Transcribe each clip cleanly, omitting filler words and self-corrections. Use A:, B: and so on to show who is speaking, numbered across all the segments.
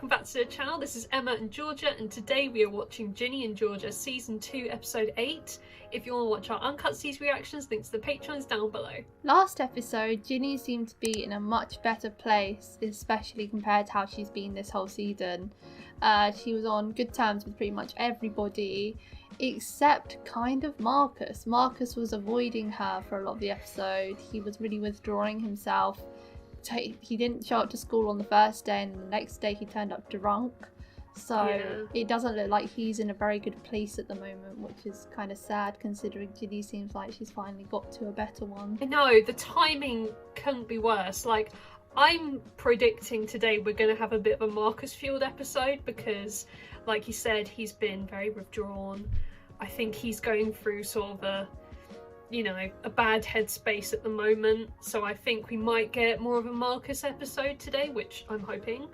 A: welcome back to the channel. This is Emma and Georgia, and today we are watching Ginny and Georgia Season 2, Episode 8. If you want to watch our uncut series reactions, links to the Patreons down below.
B: Last episode, Ginny seemed to be in a much better place, especially compared to how she's been this whole season. She was on good terms with pretty much everybody, except kind of Marcus. Marcus was avoiding her for a lot of the episode. He was really withdrawing himself. He didn't show up to school on the first day, and the next day he turned up drunk. So It doesn't look like he's in a very good place at the moment, which is kind of sad considering Ginny seems like she's finally got to a better one.
A: I know, the timing couldn't be worse. Like, I'm predicting today we're going to have a bit of a Marcus fueled episode because, like you said, he's been very withdrawn. I think he's going through sort of a bad headspace at the moment. So I think we might get more of a Marcus episode today, which I'm hoping.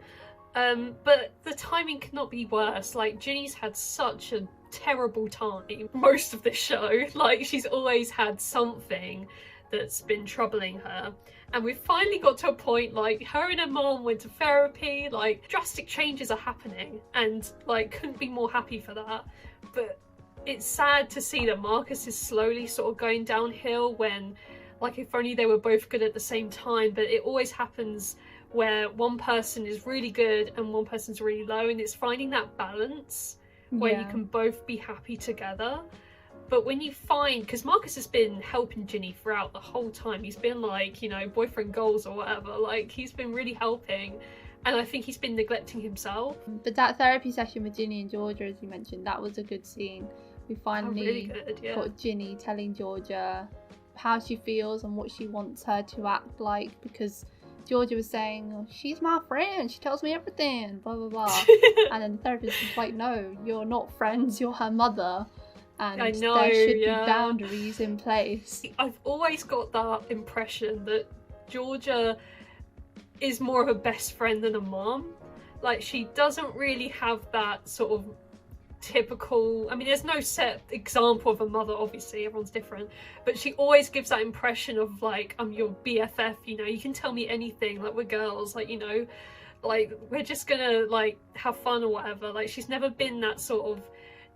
A: But the timing could not be worse. Like, Ginny's had such a terrible time most of this show. Like, she's always had something that's been troubling her. And we've finally got to a point, like, her and her mom went to therapy, like, drastic changes are happening. And, like, couldn't be more happy for that. But it's sad to see that Marcus is slowly sort of going downhill when, like, if only they were both good at the same time. But it always happens where one person is really good and one person's really low, and it's finding that balance where you can both be happy together. But when you find, because Marcus has been helping Ginny throughout the whole time, he's been like, you know, boyfriend goals or whatever, like, he's been really helping, and I think he's been neglecting himself.
B: But that therapy session with Ginny and Georgia, as you mentioned, that was a good scene. We finally got Ginny telling Georgia how she feels and what she wants her to act like, because Georgia was saying, oh, she's my friend, she tells me everything, blah blah blah. And then the therapist was like, no, you're not friends, you're her mother. And there should be boundaries in place.
A: I've always got that impression that Georgia is more of a best friend than a mom. Like, she doesn't really have that sort of typical, I mean, there's no set example of a mother, obviously everyone's different, but she always gives that impression of, like, I'm your BFF, you know, you can tell me anything, like, we're girls, like, you know, like, we're just gonna, like, have fun or whatever. Like, she's never been that sort of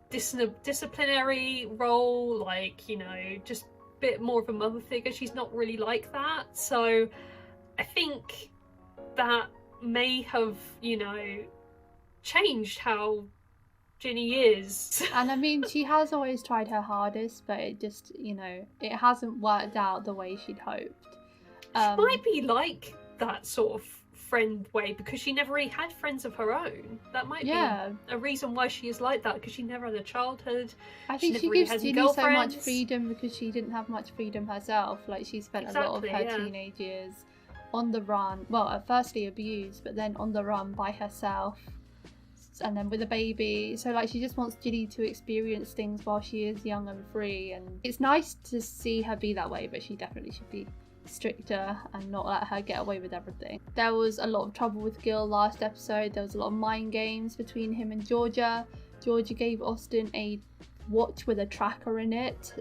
A: disciplinary role, like, you know, just a bit more of a mother figure. She's not really like that. So I think that may have, you know, changed how Ginny is.
B: And I mean, she has always tried her hardest, but it just, you know, it hasn't worked out the way she'd hoped.
A: She might be like that sort of friend way because she never really had friends of her own. That might be a reason why she is like that, because she never had a childhood.
B: I think she gives Ginny so much freedom because she didn't have much freedom herself. Like, she spent a lot of her teenage years on the run. Well, at firstly abused, but then on the run by herself, and then with a baby. So, like, she just wants Ginny to experience things while she is young and free, and it's nice to see her be that way, but she definitely should be stricter and not let her get away with everything. There was a lot of trouble with Gil last episode. There was a lot of mind games between him and Georgia. Georgia gave Austin a watch with a tracker in it,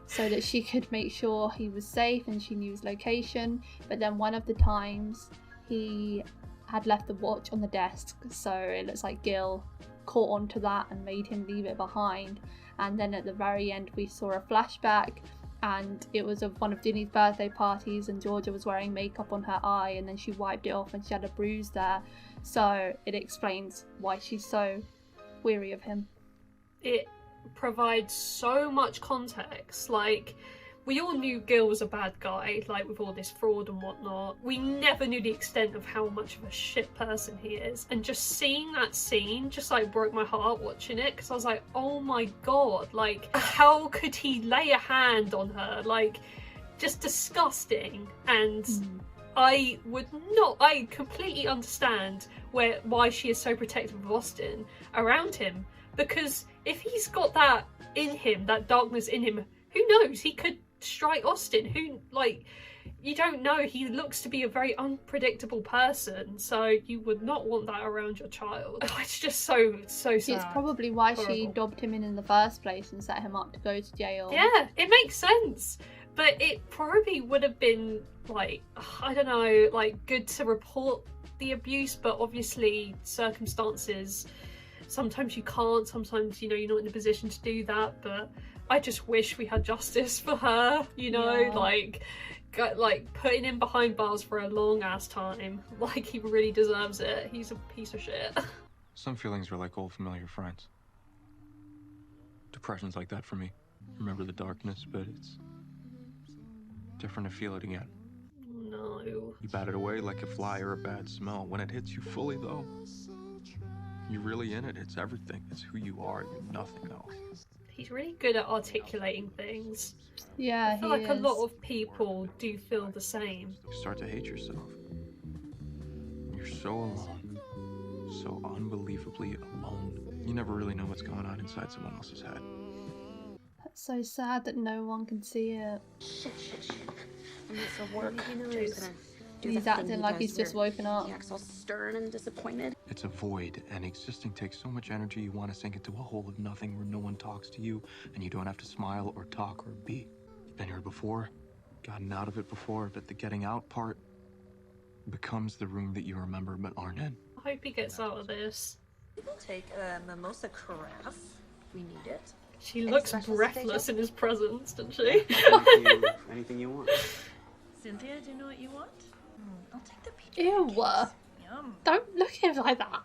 B: so that she could make sure he was safe and she knew his location. But then one of the times he had left the watch on the desk, so it looks like Gil caught onto that and made him leave it behind. And then at the very end we saw a flashback, and it was of one of Ginny's birthday parties, and Georgia was wearing makeup on her eye, and then she wiped it off and she had a bruise there. So it explains why she's so weary of him.
A: It provides so much context. Like, we all knew Gil was a bad guy, like, with all this fraud and whatnot. We never knew the extent of how much of a shit person he is. And just seeing that scene just, like, broke my heart watching it, because I was like, oh my god, like, how could he lay a hand on her? Like, just disgusting. And I completely understand why she is so protective of Austin around him. Because if he's got that in him, that darkness in him, who knows? He could strike Austin. Who, like, you don't know. He looks to be a very unpredictable person, so you would not want that around your child. Oh, it's just so sad.
B: It's probably why she dobbed him in the first place and set him up to go to jail.
A: Yeah, it makes sense. But it probably would have been, like, I don't know, like, good to report the abuse, but obviously circumstances, sometimes you can't, sometimes, you know, you're not in a position to do that, but I just wish we had justice for her, you know, like putting him behind bars for a long ass time. Like, he really deserves it. He's a piece of shit.
C: Some feelings are like old familiar friends. Depression's like that for me. Remember the darkness, but it's different to feel it again.
A: No.
C: You bat it away like a fly or a bad smell. When it hits you fully, though, you're really in it. It's everything. It's who you are. You're nothing else.
A: He's really good at articulating things.
B: Yeah,
A: I feel like a lot of people do feel the same.
C: You start to hate yourself. You're so alone. So unbelievably alone. You never really know what's going on inside someone else's head.
B: That's so sad that no one can see it.
D: Shit. I'm late for work.
B: He's acting like he's just woken up.
D: He acts all stern and disappointed.
C: It's a void, and existing takes so much energy you want to sink into a hole of nothing where no one talks to you, and you don't have to smile or talk or be. You've been here before, gotten out of it before, but the getting out part becomes the room that you remember but aren't in.
A: I hope he gets out of this.
E: We'll take a mimosa carafe. We need it.
A: She looks breathless in his presence, doesn't she?
F: Anything you want.
E: Cynthia, do you know what you want? I'll take the peach
B: Ew.
E: pancakes. Yum.
B: Don't look at him like that.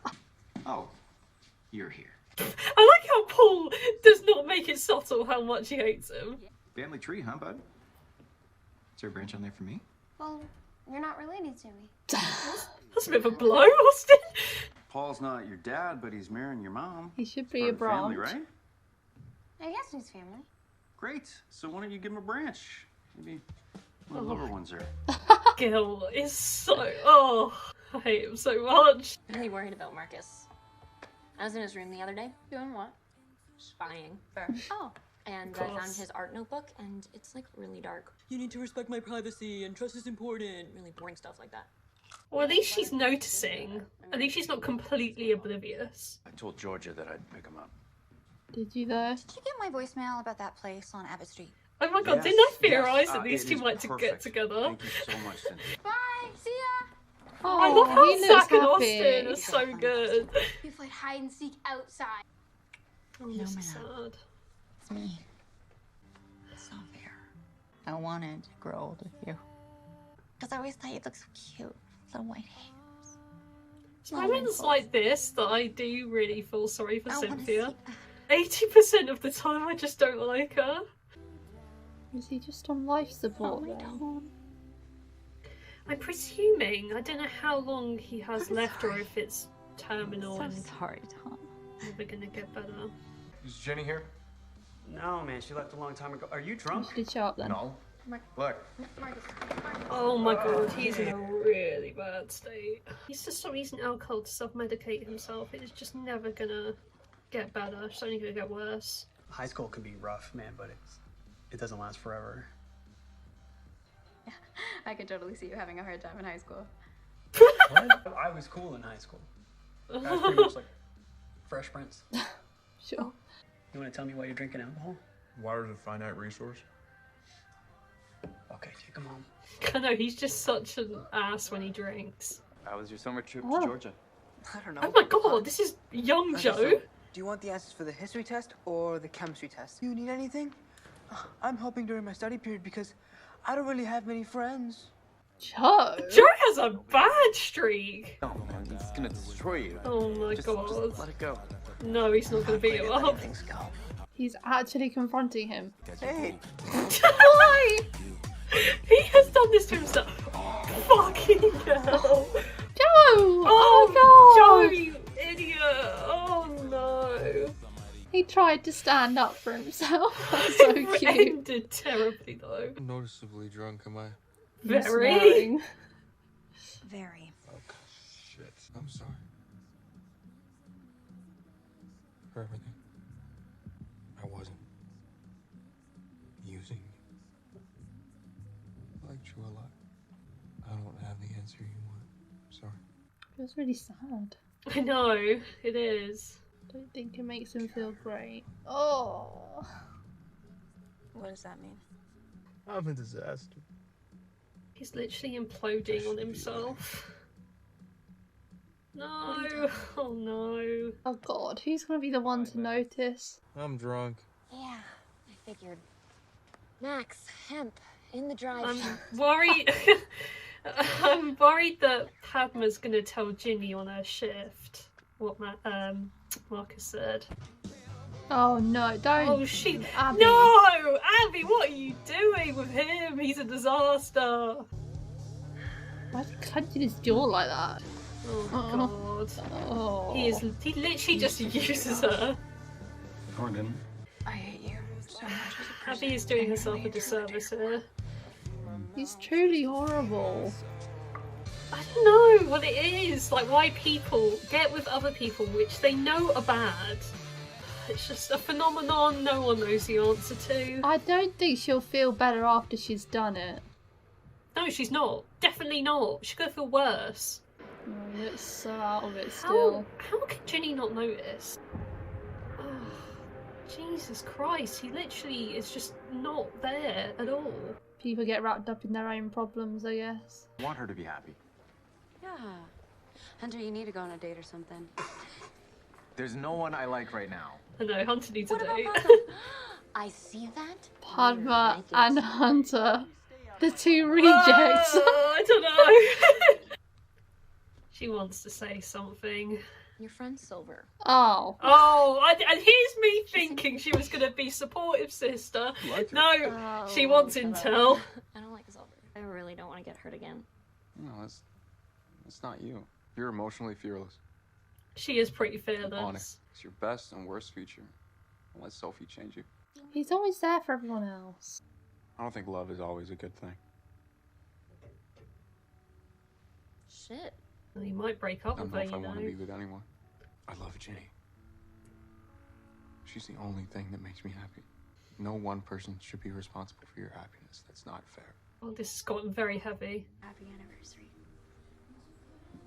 F: Oh, you're here.
A: I like how Paul does not make it subtle how much he hates him.
F: Family tree, huh, bud? Is there a branch on there for me?
G: Well, you're not related to me.
A: That's a bit of a blow, Austin.
F: Paul's not your dad, but he's marrying your mom.
B: He should
F: It's
B: be
F: part
B: a
F: of the family,
B: branch.
F: right?
G: I guess he's family.
F: Great. So why don't you give him a branch? Maybe one of the little ones there.
A: Gil is so... Oh, I hate him so much.
H: I'm really worried about Marcus. I was in his room the other day.
G: Doing what?
H: Spying.
G: Oh.
H: And
A: Of
H: I found
A: course.
H: his art notebook, and it's like really dark.
I: You need to respect my privacy, and trust is important.
H: Really boring stuff like that.
A: Well, at least she's noticing. At least she's not completely oblivious.
F: I told Georgia that I'd pick him up.
B: Did you though?
G: Did you get my voicemail about that place on Abbott Street?
A: Oh my god,
F: Yes,
A: didn't I theorise
F: yes,
A: that these
F: it
A: two
F: is
A: might to get
F: perfect.
A: together?
F: Thank you so much, Cynthia.
G: Bye! See ya!
B: Oh,
A: I love how
B: he looks
A: Zach and
B: happy.
A: Austin are so good.
G: We played hide and seek outside.
A: Oh, this is sad.
D: It's me. It's not fair. I wanted to grow old with you. Because I always thought you looked so cute. Little white hairs.
A: It's moments like this that I do really feel sorry for
D: I wanna
A: Cynthia.
D: see-
A: 80% of the time I just don't like her.
B: Is he just on life support
D: Oh my
B: then?
D: God.
A: I'm presuming, I don't know how long he has
D: I'm
A: left or
D: sorry.
A: if it's terminal
D: So
A: and
D: sorry, Tom.
A: never gonna get better.
C: Is Jenny here?
J: No, man, she left a long time ago. Are you
B: You
J: drunk?
B: should show up then.
C: No. Look,
A: Oh my god, he's in a really bad state. He's just stop using alcohol to self-medicate himself. It's just never gonna get better. It's only gonna get worse.
J: High school can be rough, man, but it doesn't last forever.
G: I could totally see you having a hard time in high school.
J: What? I was cool in high school. I was pretty much like Fresh Prince.
B: Sure.
J: You want to tell me why you're drinking alcohol?
C: water's a finite resource.
J: Okay, take him home.
A: I know, he's just such an ass when he drinks.
F: How was your summer trip
B: Oh.
F: to Georgia?
K: I don't know.
A: Oh my god, this is young
K: Okay,
A: Joe.
K: so, do you want the answers for the history test or the chemistry test? Do you need anything? I'm helping during my study period because I don't really have many friends.
B: Joe?
A: Joe has a bad streak.
F: Oh, man, it's gonna destroy you.
A: Oh my
F: Just
A: god.
F: let it go.
A: No, he's not gonna beat him up.
K: Things go.
B: He's actually confronting him.
K: Hey,
B: Why?
A: He has done this to himself. Fucking hell.
B: Joe!
A: Oh,
B: Oh,
A: Joe, you idiot. Oh no.
B: He tried to stand up for himself. That's so
A: It
B: cute.
A: ended terribly though.
C: Noticeably drunk, am I?
B: He's
A: Very.
B: snoring.
D: Very.
C: Oh, shit. I'm sorry. For everything. I wasn't using you. I liked you a lot. I don't have the answer you want. I'm sorry.
B: Feels really sad.
A: I know, it is.
B: Don't think it makes him feel great. Oh.
D: What does that mean?
C: I'm a disaster.
A: He's literally imploding on himself. No. Oh no.
B: Oh god, who's gonna be the one to notice?
C: I'm drunk.
H: Yeah, I figured. Max, hemp, in the drive
A: I'm
H: shaft.
A: worried. I'm worried that Padma's gonna tell Ginny on her shift what Marcus said.
B: Oh no, don't.
A: Oh, she.
B: Abby.
A: No! Abby, what are you doing with him? He's a disaster.
B: Why is he clenching his jaw like that?
A: Oh god.
B: Oh.
A: He literally just uses her.
F: Morgan.
L: I hate you so much.
A: Abby is doing herself a disservice here.
B: He's truly horrible.
A: I don't know what it is. Like, why people get with other people which they know are bad. It's just a phenomenon no one knows the answer to.
B: I don't think she'll feel better after she's done it.
A: No, she's not. Definitely not. She's gonna feel worse.
B: Oh, he looks so out of it still.
A: How can Ginny not notice? Oh, Jesus Christ, he literally is just not there at all.
B: People get wrapped up in their own problems, I guess.
C: I want her to be happy.
H: Yeah. Hunter, you need to go on a date or something.
C: There's no one I like right now.
A: I know, Hunter needs a date.
H: I see that.
B: Padma and Hunter. The two rejects.
A: Oh, I don't know. She wants to say something.
H: Your friend Silver.
B: Oh.
A: Oh, and here's me thinking she was going to be supportive sister. No, she wants intel.
H: I don't like Silver. I really don't want to get hurt again.
C: No, that's not you. You're emotionally fearless.
A: She is pretty fearless.
C: Honest. It's your best and worst feature. Don't let Sophie change you.
B: He's always there for everyone else.
C: I don't think love is always a good thing.
H: Shit.
A: Well, you might break up
C: I don't
A: with
C: know
A: her,
C: if
A: you
C: I want to
A: know.
C: be with anyone. I love Ginny. She's the only thing that makes me happy. No one person should be responsible for your happiness. That's not fair.
A: Well, this has gotten very heavy.
H: Happy anniversary.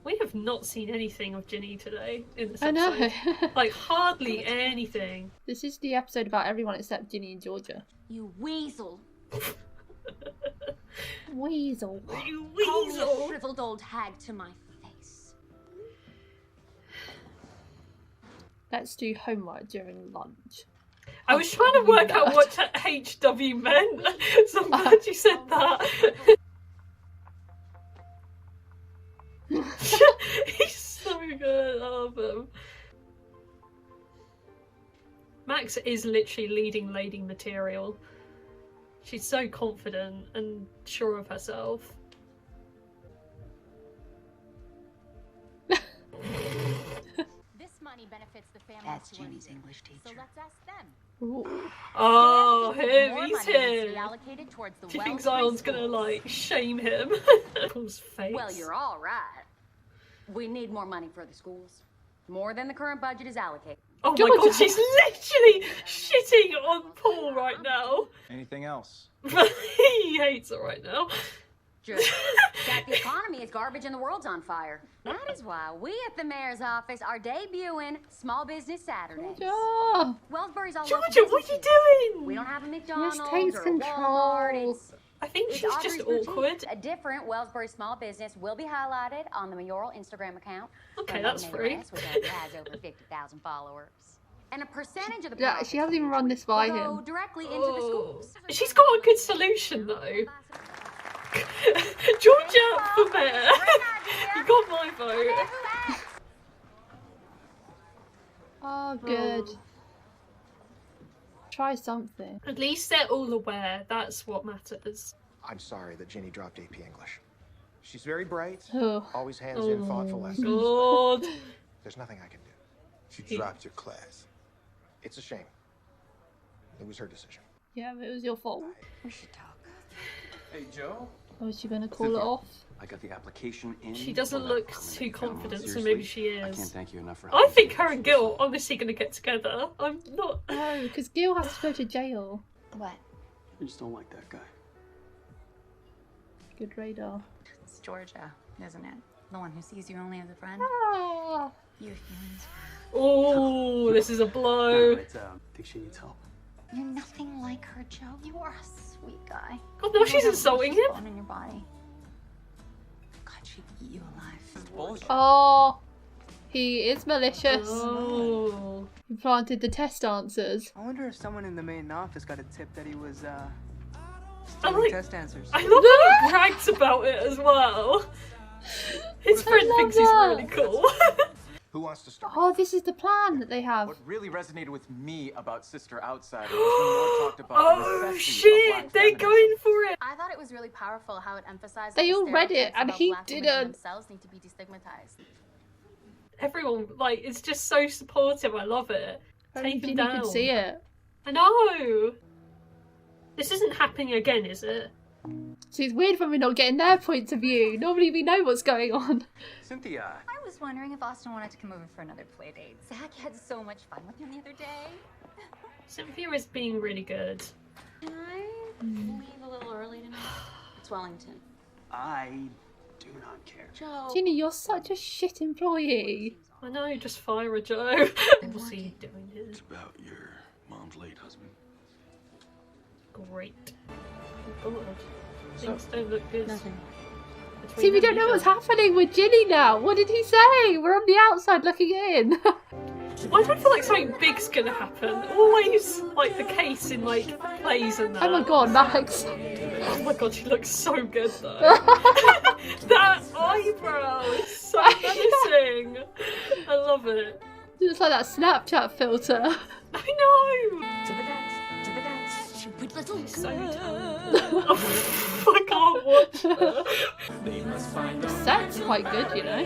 A: We have not seen anything of Ginny today in this
B: I
A: episode.
B: know.
A: Like, hardly anything.
B: This is the episode about everyone except Ginny and Georgia.
H: You weasel.
B: Weasel.
A: You
H: Call me
A: weasel!
H: a shriveled old hag to my face.
B: Let's do homework during lunch.
A: I was trying to work out what HW meant, so I'm glad you said that. He's so good, I love him. Max is literally leading lady material. She's so confident and sure of herself.
M: This money benefits the families.
N: That's Ginny's English teacher.
M: So let's ask them.
A: Oh, him,
M: More
A: he's
M: money needs to be
A: here.
M: allocated towards the
A: Do you think
M: Wells
A: Zion's
M: Free
A: gonna,
M: schools.
A: like, shame him? Paul's face.
M: Well, you're all right. We need more money for the schools. More than the current budget is allocated.
A: Oh my god, she's literally shitting on Paul right now.
C: Anything else?
A: He hates her right now.
M: Just that the economy is garbage and the world's on fire. That is why we at the mayor's office are debuting Small Business Saturdays.
B: Georgia!
M: Wellsbury's all
A: Georgia,
M: local
A: what are you
M: businesses.
A: doing?
M: We don't have a McDonald's
B: takes
M: or a
B: control.
M: Walmart.
A: I think
M: It's
A: she's
M: Audrey's
A: just
M: Boutique.
A: awkward.
M: A different Wellsbury small business will be highlighted on the mayoral Instagram account.
A: Okay,
M: From
A: that's
M: the
A: free.
M: mayoress, which already has over 50,000 followers. And a percentage of the
B: Yeah, she hasn't even run this by
M: will go
B: him.
M: directly into the schools.
A: She's got a good solution though. Georgia for mayor. You got my vote.
B: Oh, good. Try something.
A: At least they're all aware. That's what matters.
O: I'm sorry that Ginny dropped AP English. She's very bright,
B: Oh.
O: always hands in thoughtful lessons.
A: God.
O: There's nothing I can do.
P: She dropped your class.
O: It's a shame. It was her decision.
B: Yeah, but it was your fault.
M: We should talk.
F: Hey, Joe.
B: Oh, is she gonna call it off?
Q: I got the application in.
A: She doesn't
Q: for that
A: look
Q: permanent
A: too
Q: account.
A: confident, so
Q: Seriously,
A: maybe she
Q: I can't
A: is.
Q: thank you enough for
A: I
Q: helping
A: think
Q: me.
A: her and Gil are obviously going to get together. I'm not.
B: No, because Gil has to go to jail.
M: What?
Q: I just don't like that guy.
B: Good radar.
D: It's Georgia, isn't it? The one who sees you only as a friend.
B: Ah.
D: You have feelings.
A: Oh, this is a blow.
Q: Alright, I think she needs help.
D: You're nothing like her, Joe. You are a sweet guy.
A: God, now she's insulting him.
D: Bone in your body. God, she'd eat you alive.
J: Bullshit.
B: Oh. He is malicious.
A: Oh.
B: He planted the test answers.
K: I wonder if someone in the main office got a tip that he was,
A: I
K: stealing
A: like,
K: test answers.
A: I love that he brags about it as well. His friend thinks he's really cool.
O: Who wants to start?
B: Oh, this is the plan that they have.
N: What really resonated with me about Sister Outsider was when Lord talked about the
A: Oh
N: necessity
A: shit,
N: of black
A: they're
N: feminism.
A: going for it.
G: I thought it was really powerful how it emphasized
B: They
G: that the
B: all read it
G: stereotypes
B: and
G: about
B: he
G: black women
B: didn't.
G: themselves need to be destigmatized.
A: Everyone, like, it's just so supportive. I love it. Take him
B: Ginny
A: down.
B: can see it.
A: I know. This isn't happening again, is it?
B: So it's weird when we're not getting their points of view. Normally we know what's going on.
N: Cynthia.
D: I was wondering if Austin wanted to come over for another play date. Zach had so much fun with him the other day.
A: Cynthia is being really good.
M: Can I leave a little early tonight? It's Wellington.
Q: I do not care.
M: Joe.
B: Ginny, you're such a shit employee.
A: I know, just fire a Joe. We'll see you doing it.
C: It's about your mom's late husband.
A: Great. Oh god. Things don't look good.
M: Nothing.
B: See, we don't know what's happening with Ginny now. What did he say? We're on the outside looking in.
A: I don't feel like something big's gonna happen. Always, like, the case in, like, plays and that.
B: Oh my god, Max.
A: Oh my god, she looks so good though. That eyebrow is so menacing. I love it.
B: It's like that Snapchat filter.
A: I know.
H: To the dance, stupid little girl.
A: So I can't watch her.
B: The set's quite good, you know.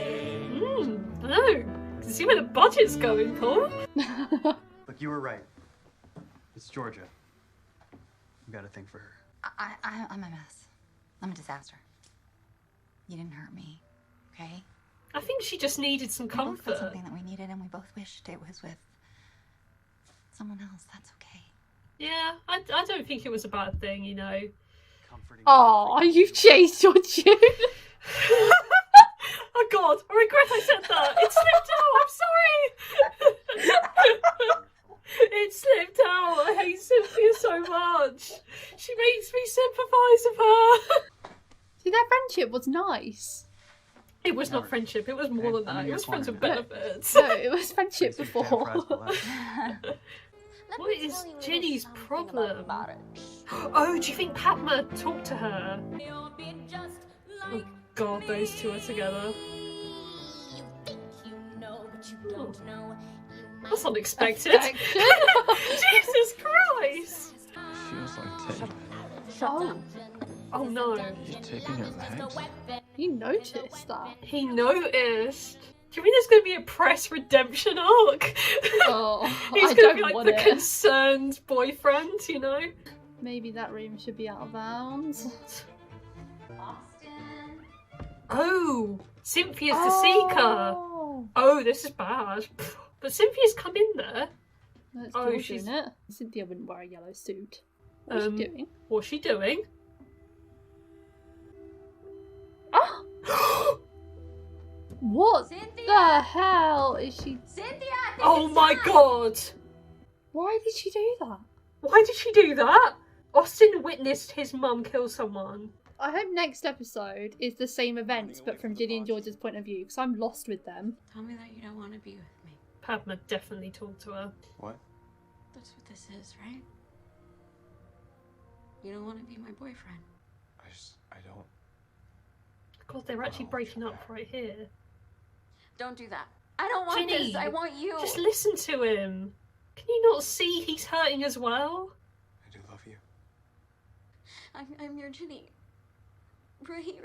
A: I know. Can see where the budget's going, Paul.
Q: Look, you were right. It's Georgia. You got a thing for her.
D: I'm a mess. I'm a disaster. You didn't hurt me, okay?
A: I think she just needed some
D: We both got
A: comfort.
D: something that we needed, and we both wished it was with someone else. That's okay.
A: Yeah, I don't think it was a bad thing, you know.
B: Oh, you've changed your tune.
A: Oh god, I regret I said that. It slipped out. I'm sorry. It slipped out. I hate Cynthia so much. She makes me sympathise with her.
B: See, their friendship was nice.
A: It was not friendship. It was more than that. It was friends with benefits.
B: No, it was friendship before.
A: What is Ginny's problem? Oh, do you think Padma talked to her? Oh god, those two are together. Oh. That's unexpected. Jesus Christ!
C: Feels like tape.
A: Oh no.
C: You're taking your legs?
B: He noticed that.
A: He noticed. Do you mean there's going to be a press redemption arc?
B: Oh,
A: He's
B: I
A: going to
B: don't
A: be like
B: want
A: the
B: it.
A: concerned boyfriend, you know?
B: Maybe that room should be out of bounds.
A: Oh, Cynthia's the seeker. Oh, this is bad. But Cynthia's come in there.
B: That's
A: Oh,
B: Georgia,
A: she's-
B: isn't it? Cynthia wouldn't wear a yellow suit. What's she doing?
A: What's she doing?
B: Oh! What the hell is she?
M: Cynthia!
A: Oh my god!
B: Why did she do that?
A: Why did she do that? Austin witnessed his mum kill someone.
B: I hope next episode is the same events, but from Ginny and George's point of view, because I'm lost with them.
M: Tell me that you don't want to be with me.
A: Padma definitely talked to her.
C: What?
M: That's what this is, right? You don't want to be my boyfriend.
C: I don't.
A: God, they're actually breaking up right here.
M: Don't do that. I don't want
A: Ginny,
M: this. I want you.
A: Just listen to him. Can you not see he's hurting as well?
C: I do love you.
M: I'm your Ginny. Right.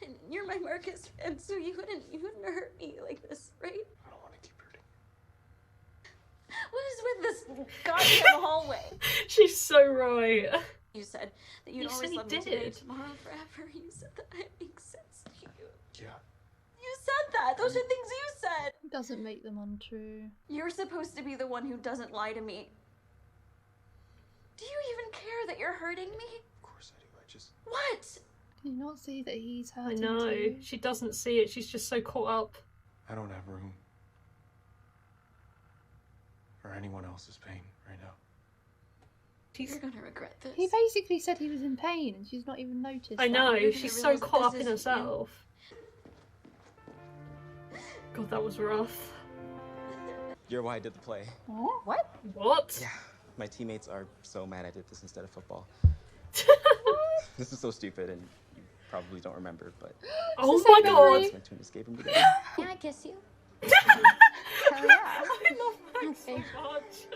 M: And you're my Marcus, and so you wouldn't hurt me like this, right?
C: I don't want to keep hurting.
M: What is with this goddamn hallway?
A: She's so right.
M: You said that you'd
A: You
M: always
A: said
M: love
A: he
M: me today,
A: did.
M: tomorrow, forever. You said that it makes sense to you.
C: Yeah.
M: You said that. Those are things you said.
B: It doesn't make them untrue.
M: You're supposed to be the one who doesn't lie to me. Do you even care that you're hurting me?
C: Of course I do. I just.
M: What?
B: Can you not see that he's
A: I
B: hurting
A: know.
B: too?
A: She doesn't see it. She's just so caught up.
C: I don't have room for anyone else's pain right now.
M: You're gonna regret this.
B: He basically said he was in pain, and she's not even noticed.
A: I
B: that.
A: know.
M: You're gonna
A: She's so
M: realize that
A: caught up
M: this
A: in
M: isn't you.
A: herself. God, that was rough.
R: You're why I did the play.
M: What?
A: What?
R: Yeah, my teammates are so mad I did this instead of football. This is so stupid, and you probably don't remember, but...
A: Oh my God!
R: My twin escaped from together.
M: Can I kiss you?
A: Hell yeah. I love Max so much.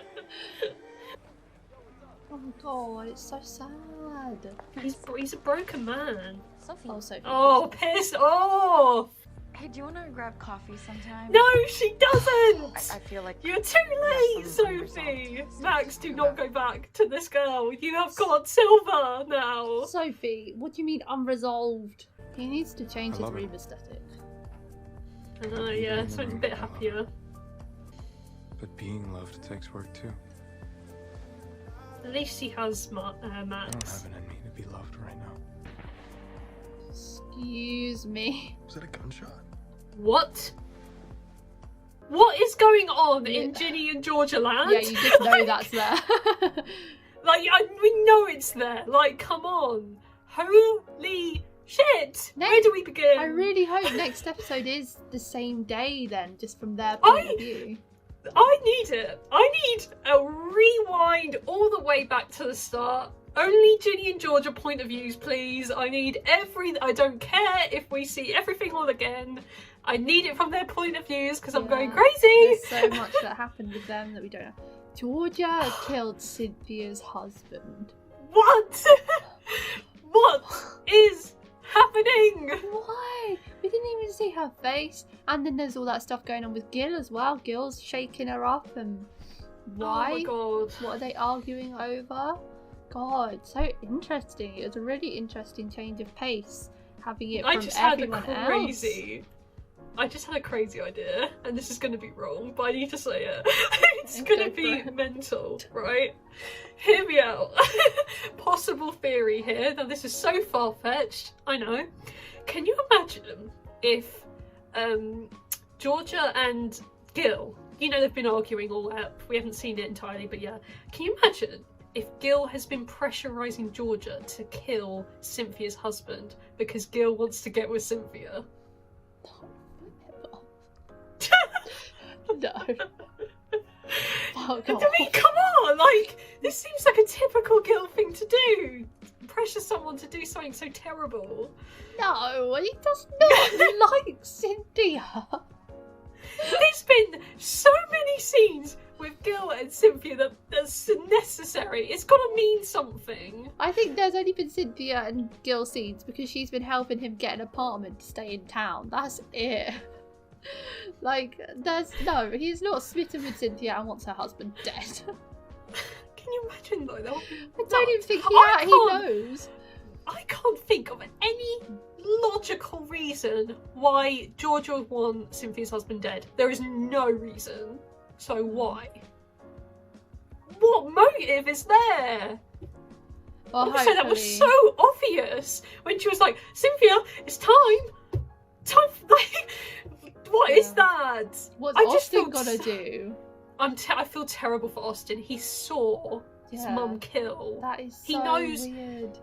B: Oh my God, it's so sad.
A: He's a broken man.
M: Sophie.
B: Oh, Sophie.
A: Oh, pissed off!
L: Hey, do you want to grab coffee sometime?
A: No, she doesn't!
L: I feel like
A: You're too late, Sophie! Max, do not go back to this girl. You have got Silver now.
B: Sophie, what do you mean unresolved? He needs to change his
C: love it.
B: room aesthetic.
A: I know, yeah, something a bit happier.
C: But being loved takes work too.
A: At least he has
C: I don't
A: Max.
C: have it in me to be loved right now.
B: Excuse me.
C: Was that a gunshot?
A: What? What is going on in Ginny and Georgia land?
B: Yeah, you just know that's there.
A: We know it's there. Like, come on. Holy shit! Where do we begin?
B: I really hope next episode is the same day then, just from their point of view.
A: I need it. I need a rewind all the way back to the start. Only Ginny and Georgia point of views, please. I need I don't care if we see everything all again. I need it from their point of views because I'm going crazy.
B: There's so much that happened with them that we don't know. Georgia killed Cynthia's husband.
A: What? What is happening?
B: Why? We didn't even see her face. And then there's all that stuff going on with Gil as well. Gil's shaking her up and why?
A: Oh my God.
B: What are they arguing over? God, so interesting. It was a really interesting change of pace having it from everyone else.
A: I just had a crazy idea, and this is going to be wrong, but I need to say it. It's going to be mental, right? Hear me out. Possible theory here. Now, this is so far-fetched, I know. Can you imagine if Georgia and Gil, you know they've been arguing all up, we haven't seen it entirely, but yeah. Can you imagine if Gil has been pressurising Georgia to kill Cynthia's husband because Gil wants to get with Cynthia?
B: No. Oh,
A: I mean, come on! Like, this seems like a typical Gil thing to do. Pressure someone to do something so terrible.
B: No, he does not like Cynthia.
A: There's been so many scenes with Gil and Cynthia that's necessary. It's got to mean something.
B: I think there's only been Cynthia and Gil scenes because she's been helping him get an apartment to stay in town. That's it. Like, he's not smitten with Cynthia and wants her husband dead.
A: Can you imagine though?
B: I don't even think he knows.
A: I can't think of any logical reason why Georgia would want Cynthia's husband dead. There is no reason. So why? What motive is there?
B: Well,
A: also, that was so obvious when she was like, Cynthia, it's time. Like, what is that?
B: What's Austin gotta do?
A: I feel terrible for Austin. He saw his mum kill.
B: That is so
A: he knows
B: weird.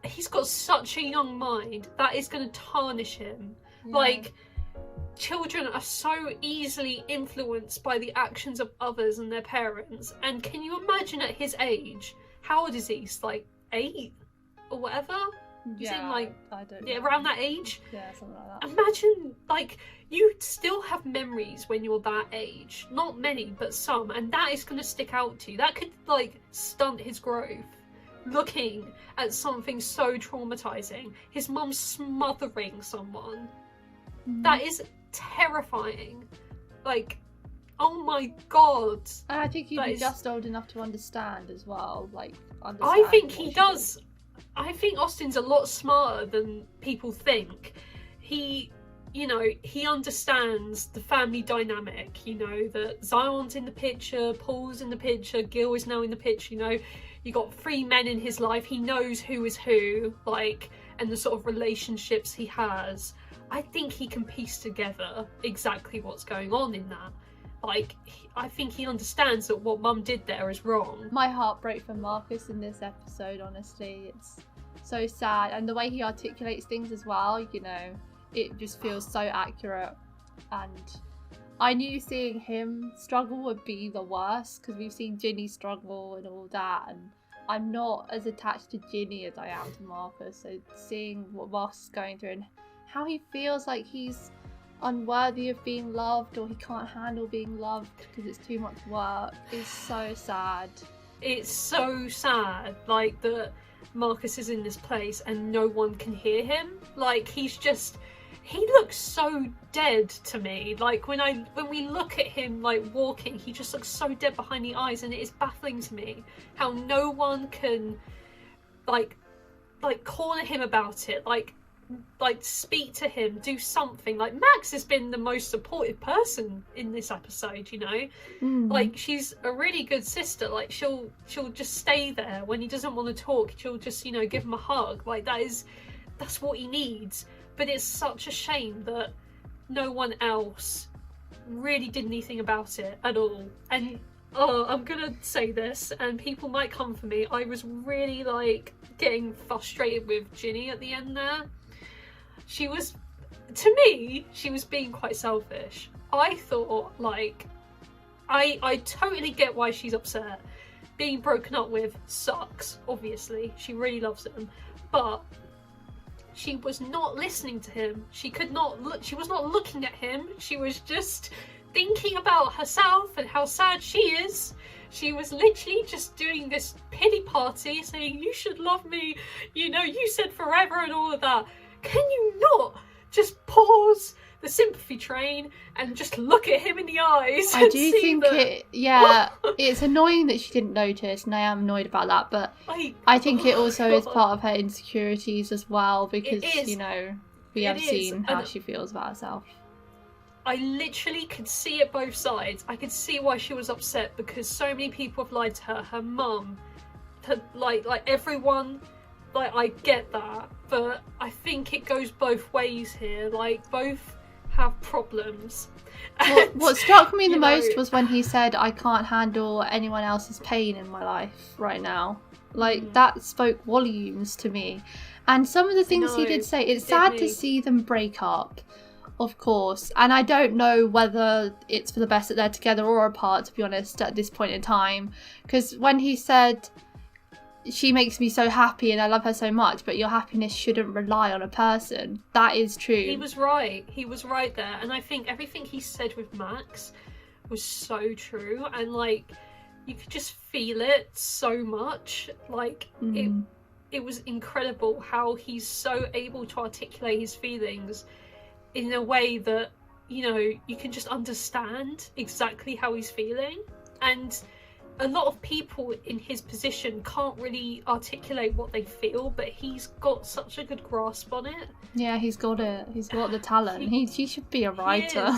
A: He's got such a young mind that is going to tarnish him. Like, children are so easily influenced by the actions of others and their parents. And can you imagine at his age, how old is he? He's like 8 or whatever. He's in like
B: I don't know.
A: around that age.
B: Yeah, something like that.
A: Imagine, like, you still have memories when you're that age. Not many, but some, and that is going to stick out to you. That could, like, stunt his growth. Looking at something so traumatizing. His mum smothering someone. That is terrifying. Like, oh my God.
B: And I think he'd be just old enough to understand as well. Like,
A: I think he does. I think Austin's a lot smarter than people think. He understands the family dynamic, that Zion's in the picture, Paul's in the picture, Gil is now in the picture, you got 3 men in his life, he knows who is who, like, and the sort of relationships he has. I think he can piece together exactly what's going on in that. Like, I think he understands that what Mum did there is wrong.
B: My heart broke for Marcus in this episode, honestly. It's so sad. And the way he articulates things as well, it just feels so accurate. and I knew seeing him struggle would be the worst because we've seen Ginny struggle and all that, and I'm not as attached to Ginny as I am to Marcus, so seeing what Marcus is going through and how he feels like he's unworthy of being loved or he can't handle being loved because it's too much work is so sad.
A: It's so sad, like, that Marcus is in this place and no one can hear him. Like, he looks so dead to me. Like, when we look at him, like, walking, he just looks so dead behind the eyes, and it is baffling to me how no one can, like corner him about it, like speak to him, do something. Like, Max has been the most supportive person in this episode, you know? Like, she's a really good sister. Like, she'll just stay there when he doesn't want to talk. She'll just, you know, give him a hug. Like, that's what he needs. But it's such a shame that no one else really did anything about it at all. And I'm gonna say this, and people might come for me. I was really, like, getting frustrated with Ginny at the end there. She was being quite selfish. I thought, like, I totally get why she's upset. Being broken up with sucks, obviously. She really loves him. But she was not listening to him. She was not looking at him. She was just thinking about herself and how sad she is. She was literally just doing this pity party, saying, you should love me, you know, you said forever and all of that. Can you not just pause the sympathy train and just look at him in the eyes?
B: I do think it's annoying that she didn't notice, and I am annoyed about that, but I think it also is part of her insecurities as well, because, you know, we have seen how she feels about herself.
A: I literally could see it both sides. I could see why she was upset, because so many people have lied to her. Her mum, like everyone. Like, I get that, but I think it goes both ways here. Like, both have problems.
B: What struck me the most was when he said, I can't handle anyone else's pain in my life right now. Like, that spoke volumes to me. And some of the things he did say, it's sad to see them break up, of course. And I don't know whether it's for the best that they're together or apart, to be honest, at this point in time. Because when he said, she makes me so happy and I love her so much, but your happiness shouldn't rely on a person. That is true.
A: He was right. He was right there. And I think everything he said with Max was so true. And, like, you could just feel it so much. Like, it was incredible how he's so able to articulate his feelings in a way that, you know, you can just understand exactly how he's feeling. And a lot of people in his position can't really articulate what they feel, but he's got such a good grasp on it.
B: Yeah, he's got it. He's got the talent. He should be a writer.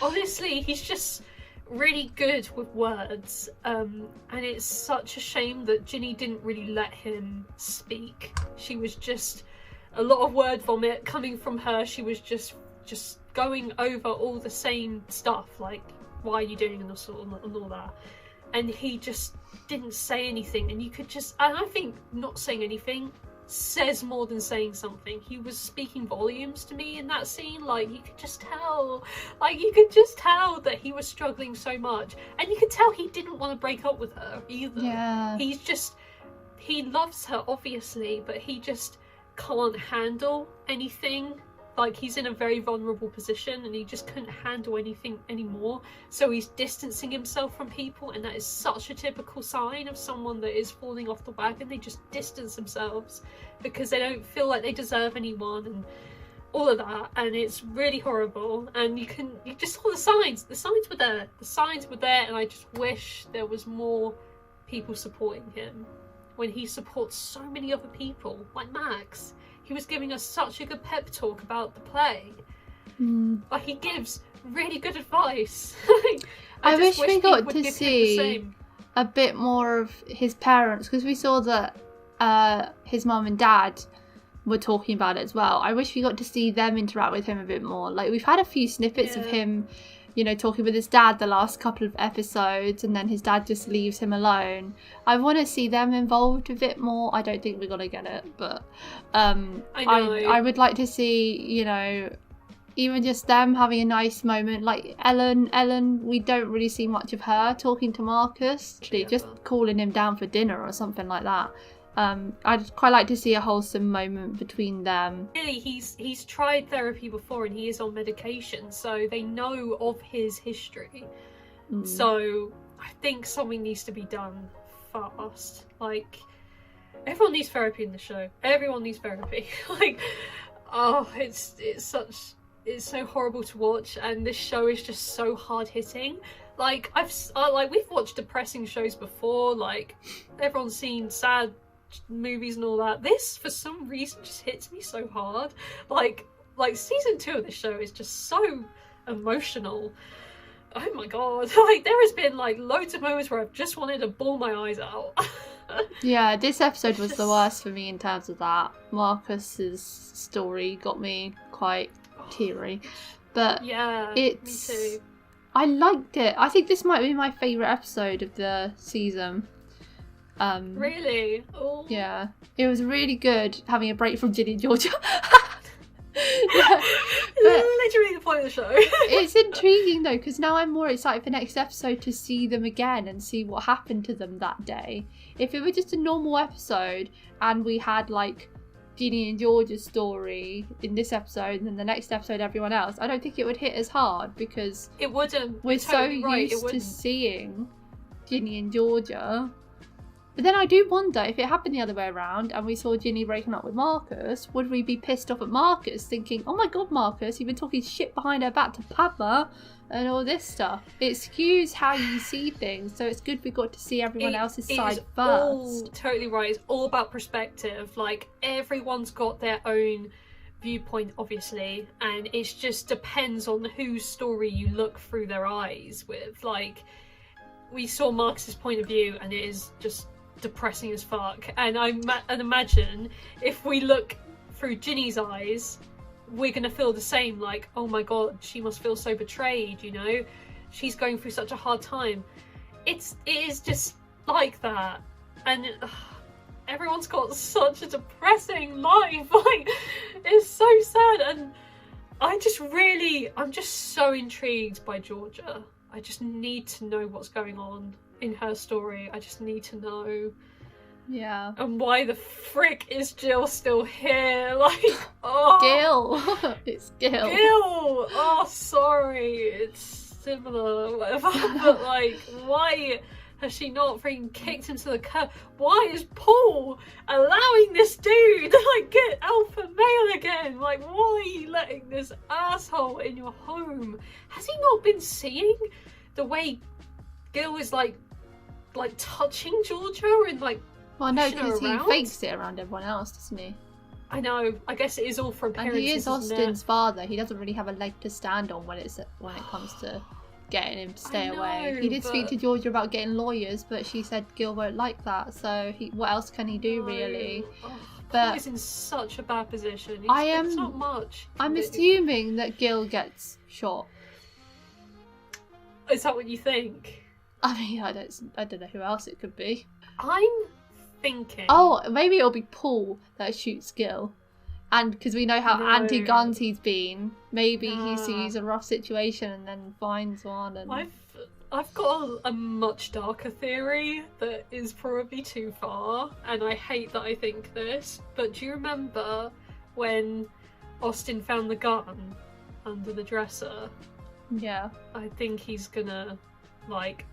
A: Honestly, he's just really good with words. And it's such a shame that Ginny didn't really let him speak. She was just a lot of word vomit coming from her. She was just going over all the same stuff, like, why are you doing and all that. And he just didn't say anything, and you could just, and I think not saying anything says more than saying something. He was speaking volumes to me in that scene. Like, you could just tell that he was struggling so much, and you could tell he didn't want to break up with her either.
B: Yeah.
A: He loves her, obviously, but he just can't handle anything. Like, he's in a very vulnerable position and he just couldn't handle anything anymore. So he's distancing himself from people, and that is such a typical sign of someone that is falling off the wagon. They just distance themselves because they don't feel like they deserve anyone and all of that. And it's really horrible. And you just saw the signs. The signs were there. And I just wish there was more people supporting him when he supports so many other people, like Max. He was giving us such a good pep talk about the play. Like, he gives really good advice.
B: I wish we got to see a bit more of his parents, because we saw that his mum and dad were talking about it as well. I wish we got to see them interact with him a bit more. Like, we've had a few snippets of him, you know, talking with his dad the last couple of episodes, and then his dad just leaves him alone. I want to see them involved a bit more. I don't think we're gonna get it, but I would like to see, you know, even just them having a nice moment. Like Ellen, we don't really see much of her talking to Marcus. Just calling him down for dinner or something like that. I'd quite like to see a wholesome moment between them.
A: Really, he's tried therapy before and he is on medication, so they know of his history. So I think something needs to be done fast. Like, everyone needs therapy in the show. Everyone needs therapy. Like, oh, it's so horrible to watch, and this show is just so hard hitting. Like, we've watched depressing shows before. Like, everyone's seen sad movies and all that. This, for some reason, just hits me so hard. Like season 2 of this show is just so emotional. Oh my god. Like, there has been like loads of moments where I've just wanted to bawl my eyes out.
B: Yeah, this episode was the worst for me in terms of that. Marcus's story got me quite teary. But
A: yeah,
B: it's...
A: me too.
B: I liked it. I think this might be my favourite episode of the season.
A: Really? Oh.
B: Yeah. It was really good having a break from Ginny Georgia.
A: Literally the point of the show.
B: It's intriguing though, because now I'm more excited for next episode to see them again and see what happened to them that day. If it were just a normal episode and we had like Ginny and Georgia's story in this episode and then the next episode everyone else, I don't think it would hit as hard, because
A: it wouldn't.
B: We're
A: totally
B: so
A: right,
B: used to seeing Ginny and Georgia. But then I do wonder, if it happened the other way around and we saw Ginny breaking up with Marcus, would we be pissed off at Marcus thinking, oh my god, Marcus, you've been talking shit behind her back to Padma and all this stuff? It skews how you see things, so it's good we got to see everyone else's side first.
A: Totally right. It's all about perspective. Like, everyone's got their own viewpoint, obviously, and it just depends on whose story you look through their eyes with. Like, we saw Marcus's point of view and it is just depressing as fuck, and imagine if we look through Ginny's eyes, we're gonna feel the same. Like, oh my god, she must feel so betrayed, you know, she's going through such a hard time. It is just like that, and everyone's got such a depressing life. Like, it's so sad, and I'm just so intrigued by Georgia. I just need to know what's going on in her story. I just need to know.
B: Yeah.
A: And why the frick is Jill still here? Like, oh.
B: Gil. It's Gil.
A: Gil! Oh, sorry. It's similar, whatever. But, like, why has she not freaking kicked him to the curb? Why is Paul allowing this dude to, like, get alpha male again? Like, why are you letting this asshole in your home? Has he not been seeing the way Gil is like touching Georgia and like,
B: well, no, because he fakes it around everyone else, doesn't he?
A: I know. I guess it is all for appearances.
B: And he is Austin's father. He doesn't really have a leg to stand on when it comes to getting him to stay away. He did speak to Georgia about getting lawyers, but she said Gil won't like that. So what else can he do, really?
A: But he's in such a bad position. It's not much.
B: I'm assuming that Gil gets shot.
A: Is that what you think?
B: I mean, I don't know who else it could be.
A: I'm thinking.
B: Oh, maybe it'll be Paul that shoots Gil, and because we know how anti-guns he's been, maybe he sees a rough situation and then finds one. And
A: I've got a much darker theory that is probably too far, and I hate that I think this. But do you remember when Austin found the gun under the dresser?
B: Yeah.
A: I think he's gonna, like,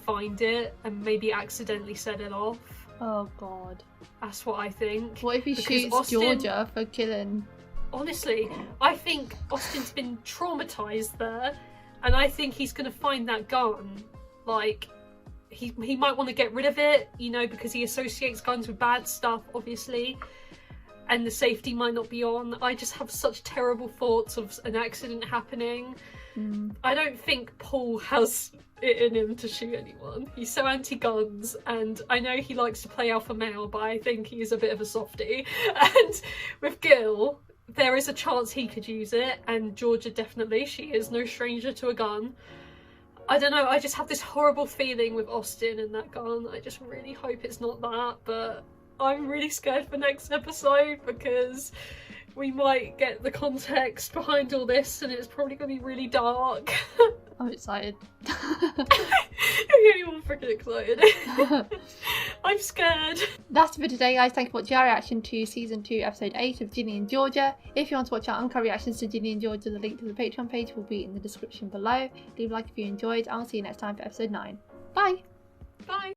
A: find it and maybe accidentally set it off.
B: Oh god.
A: That's what I think.
B: What if he shoots Georgia for killing?
A: Honestly, I think Austin's been traumatized there, and I think he's gonna find that gun. Like, he might want to get rid of it, you know, because he associates guns with bad stuff, obviously. And the safety might not be on. I just have such terrible thoughts of an accident happening. I don't think Paul has it in him to shoot anyone. He's so anti-guns, and I know he likes to play alpha male, but I think he's a bit of a softie. And with Gil, there is a chance he could use it, and Georgia definitely. She is no stranger to a gun. I don't know, I just have this horrible feeling with Austin and that gun. I just really hope it's not that, but I'm really scared for next episode because we might get the context behind all this, and it's probably going to be really dark.
B: I'm excited.
A: I'm getting all freaking excited. I'm scared.
B: That's it for today, guys. Thank you for watching our reaction to season 2 episode 8 of Ginny and Georgia. If you want to watch our uncut reactions to Ginny and Georgia, the link to the Patreon page will be in the description below. Leave a like if you enjoyed. I'll see you next time for episode 9. Bye.
A: Bye.